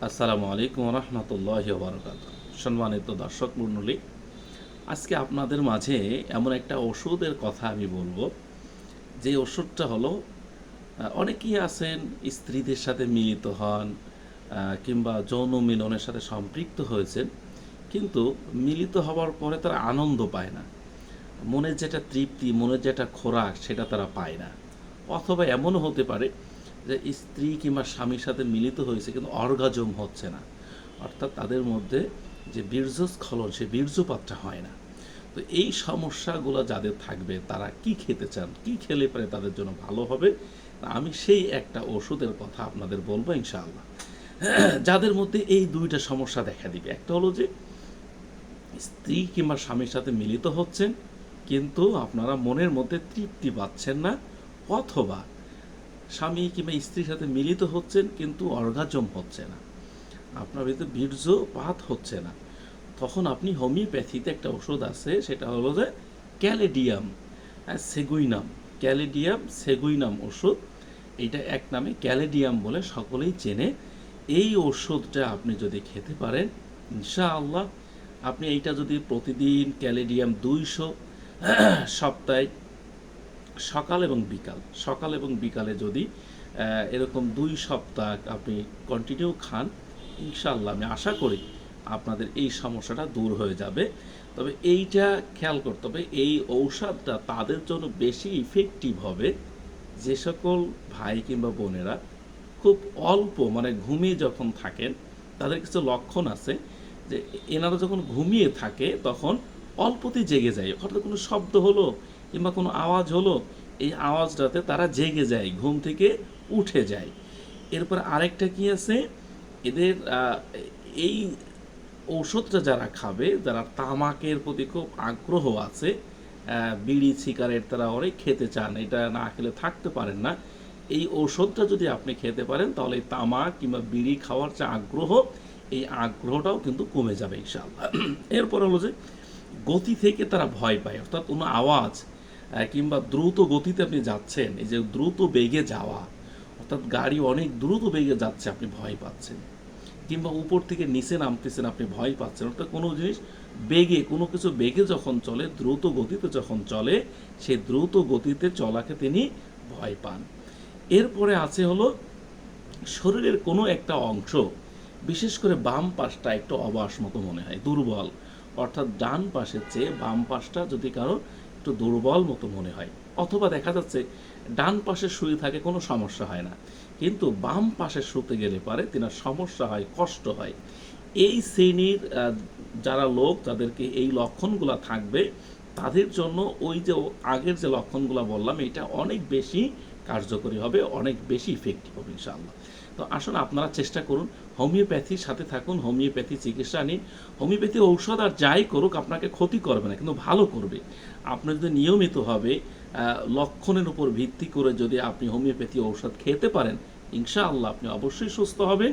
আসসালামু আলাইকুম রহমতুল্লাহি ওয়া বারাকাতুহু। সম্মানিত দর্শক মণ্ডলী, আজকে আপনাদের মাঝে এমন একটা ওষুধের কথা আমি বলবো, যে ওষুধটা হলো অনেকেই আছেন স্ত্রীদের সাথে মিলিত হন, কিংবা যৌন মিলনের সাথে সম্পৃক্ত হয়েছেন, কিন্তু মিলিত হওয়ার পরে তারা আনন্দ পায় না। মনের যেটা তৃপ্তি, মনের যেটা খোরাক, সেটা তারা পায় না। অথবা এমনও হতে পারে যে স্ত্রী কিংবা স্বামীর সাথে মিলিত হয়েছে কিন্তু অর্গাজম হচ্ছে না, অর্থাৎ তাদের মধ্যে যে বীর্যস্খলন, সে বীর্যপাতটা হয় না। তো এই সমস্যাগুলো যাদের থাকবে, তারা কি খেতে চান, কি খেলে পরে তাদের জন্য ভালো হবে, আমি সেই একটা ওষুধের কথা আপনাদের বলবো ইনশাআল্লাহ। যাদের মধ্যে এই দুইটা সমস্যা দেখা দিবে, একটা হলো যে স্ত্রী কিংবা স্বামীর সাথে মিলিত হচ্ছেন কিন্তু আপনারা মনের মধ্যে তৃপ্তি পাচ্ছেন না, অথবা স্বামী কিংবা স্ত্রীর সাথে মিলিত হচ্ছেন কিন্তু অর্গাজম হচ্ছে না, আপনার ভিতরে বীর্যপাত হচ্ছে না, তখন আপনি হোমিওপ্যাথিতে একটা ওষুধ আছে, সেটা হলো যে ক্যালেডিয়াম সেগুইনাম। ক্যালেডিয়াম সেগুইনাম ওষুধ, এইটা এক নামে ক্যালেডিয়াম বলে সকলেই চেনে। এই ওষুধটা আপনি যদি খেতে পারেন, ইনশাআল্লাহ আপনি এইটা যদি প্রতিদিন ক্যালেডিয়াম 200 সপ্তাহে সকাল এবং বিকালে যদি এরকম 2 সপ্তাহ আপনি কন্টিনিউ খান, ইনশাআল্লাহ আমি আশা করি আপনাদের এই সমস্যাটা দূর হয়ে যাবে। তবে এইটা খেয়াল করতে হবে, এই ঔষধটা তাদের জন্য বেশি ইফেক্টিভ হবে যে সকল ভাই কিংবা বোনেরা খুব অল্প, মানে ঘুমিয়ে যখন থাকেন, তাদের কিছু লক্ষণ আছে যে এনারা যখন ঘুমিয়ে থাকে তখন অল্পতেই জেগে যায়, হঠাৎ কোনো শব্দ হলো কিংবা কোনো আওয়াজ হলো, এই আওয়াজটাতে তারা জেগে যায়, ঘুম থেকে উঠে যায়। এরপর আরেকটা কি আছে, এদের এই ঔষধটা যারা খাবে, যারা তামাকের প্রতি খুব আগ্রহ আছে, বিড়ি সিগারেট তারা অনেক খেতে চান, এটা না খেলে থাকতে পারেন না, এই ঔষধটা যদি আপনি খেতে পারেন, তাহলে তামাক কিংবা বিড়ি খাওয়ার যে আগ্রহ, এই আগ্রহটাও কিন্তু কমে যাবে ইনশাআল্লাহ। এরপর হলো যে গতি থেকে তারা ভয় পায়, অর্থাৎ কোনো আওয়াজ কিংবা দ্রুত গতিতে আপনি যাচ্ছেন, এই যে দ্রুত বেগে যাওয়া, অর্থাৎ গাড়ি অনেক দ্রুত বেগে যাচ্ছে, আপনি ভয় পাচ্ছেন, কিংবা উপর থেকে নিচে নামতেছেন, আপনি ভয় পাচ্ছেন, অর্থাৎ কোনো জিনিস বেগে, কোনো কিছু বেগে যখন চলে, দ্রুত গতিতে যখন চলে, সেই দ্রুত গতিতে চলাকে তিনি ভয় পান। এরপরে আছে হলো শরীরের কোনো একটা অংশ, বিশেষ করে বাম পাশটা একটু অবশ মতো মনে হয়, দুর্বল, অর্থাৎ ডান পাশের চেয়ে বাম পাশটা যদি কারো একটু দুর্বল মতো মনে হয়, অথবা দেখা যাচ্ছে ডান পাশে শুয়ে থাকে কোনো সমস্যা হয় না, কিন্তু বাম পাশে শুতে গেলে পারে তিনার সমস্যা হয়, কষ্ট হয়, এই শ্রেণীর যারা লোক, যাদেরকে এই লক্ষণগুলো থাকবে, তাদের জন্য ওই যে আগের যে লক্ষণগুলো বললাম, এটা অনেক বেশি কার্যকরী হবে, অনেক বেশি ইফেক্টিভ হবে ইনশাআল্লাহ। তো আসলে আপনারা চেষ্টা করুন, হোমিওপ্যাথির সাথে থাকুন, হোমিওপ্যাথি চিকিৎসা নিন। হোমিওপ্যাথি ঔষধ আর যাই করুক আপনাকে ক্ষতি করবে না, কিন্তু ভালো করবে। আপনি যদি নিয়মিতভাবে লক্ষণের উপর ভিত্তি করে যদি আপনি হোমিওপ্যাথি ঔষধ খেতে পারেন, ইনশাআল্লাহ আপনি অবশ্যই সুস্থ হবেন।